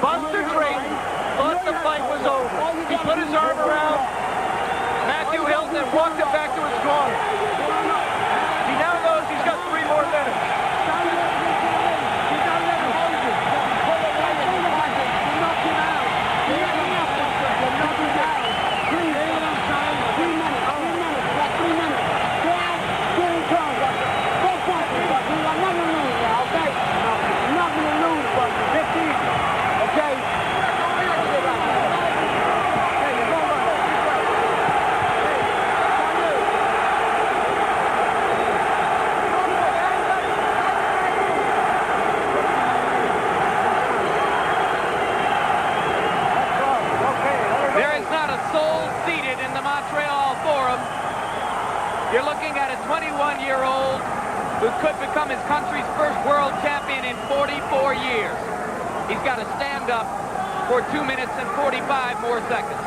Buster Drayton thought the fight was over. He put his arm around Matthew Hilton and walked him back to his corner. He now knows he's got 3 more minutes. You're looking at a 21-year-old who could become his country's first world champion in 44 years. He's got to stand up for 2 minutes and 45 more seconds.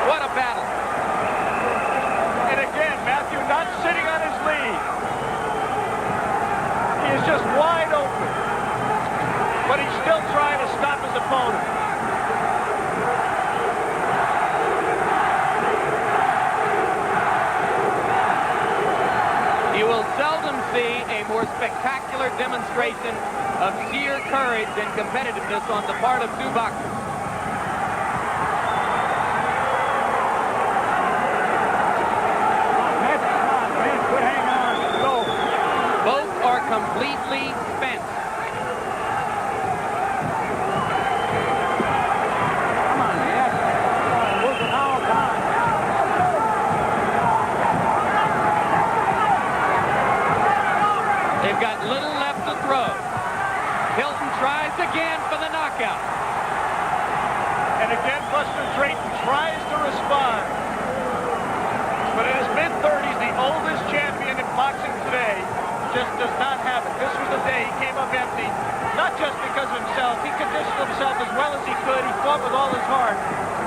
What a battle. And again, Matthew not sitting on his lead. He is just wide open. But he's still trying to stop his opponent. You will seldom see a more spectacular demonstration of sheer courage and competitiveness on the part of two boxers. Both are completely spent. They've got little left to throw. Hilton tries again for the knockout. And again, Buster Drayton tries to respond. But in his mid-30s, the oldest champion in boxing today just does not have it. This was the day he came up empty, not just because of himself. He conditioned himself as well as he could. He fought with all his heart.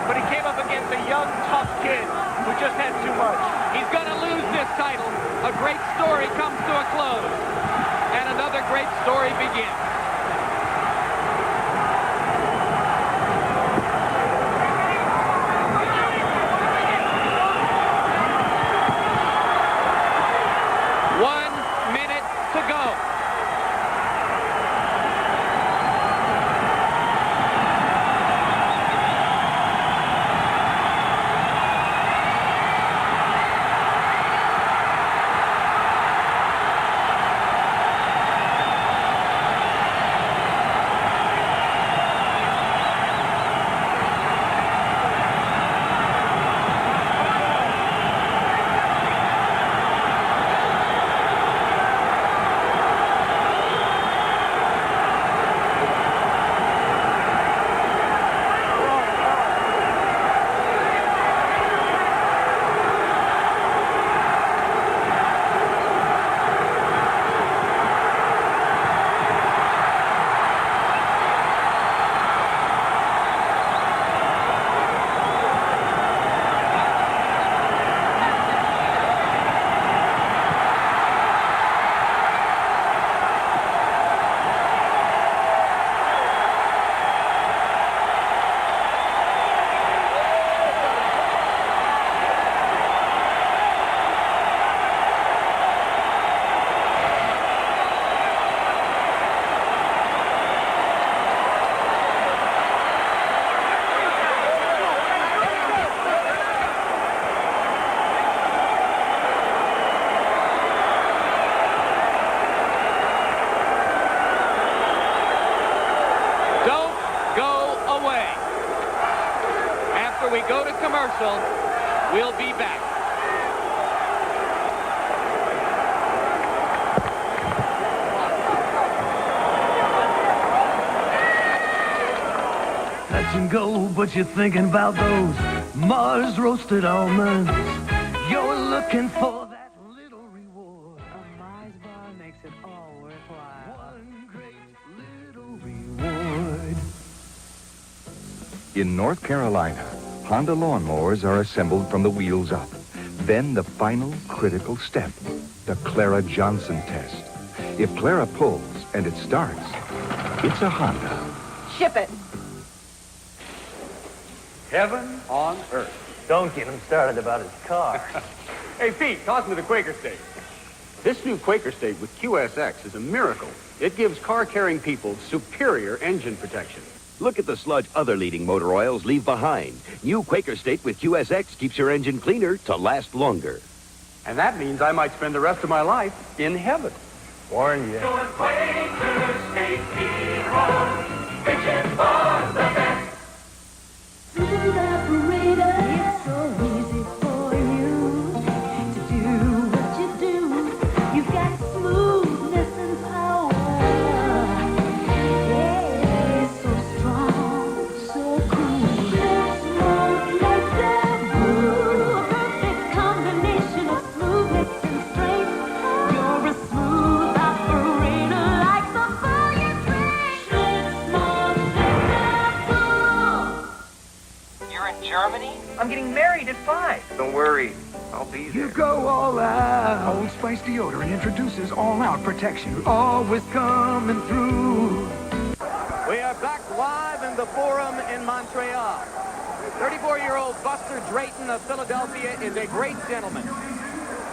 But he came up against a young, tough kid who just had too much. He's going to lose this title. A great story comes to a close. And another great story begins. We go to commercial. We'll be back. Touch and go, but you're thinking about those Mars roasted almonds. You're looking for that little reward. A Mars bar makes it all worthwhile. One great little reward. In North Carolina, Honda lawnmowers are assembled from the wheels up. Then the final critical step, the Clara Johnson test. If Clara pulls and it starts, it's a Honda. Ship it. Heaven on earth. Don't get him started about his car. Hey, Pete, toss me the Quaker State. This new Quaker State with QSX is a miracle. It gives car-carrying people superior engine protection. Look at the sludge other leading motor oils leave behind. New Quaker State with QSX keeps your engine cleaner to last longer. And that means I might spend the rest of my life in heaven. Warn you. Quaker State Hero, reaching for the best. Smooth operator, it's so easy for you to do what you do. You've got smoothness and power. Yeah, so strong, so cool. You're in Germany? I'm getting married at 5. Don't worry. I'll be there. You go all out. Old Spice deodorant introduces all-out protection. Always coming through. We are back live in the Forum in Montreal. 34-year-old Buster Drayton of Philadelphia is a great gentleman.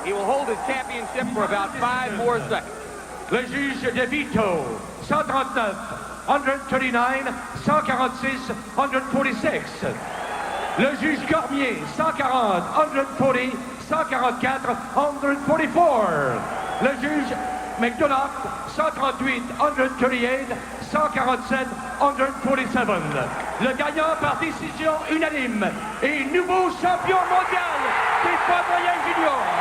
He will hold his championship for about 5 more seconds. Le juge De Vito, 139, 139, 146, 146. Le juge Cormier, 140, 140, 144, 144. Le juge McDonald, 138, 138, 147, 147. Le gagnant par décision unanime et nouveau champion mondial des poids moyens juniors.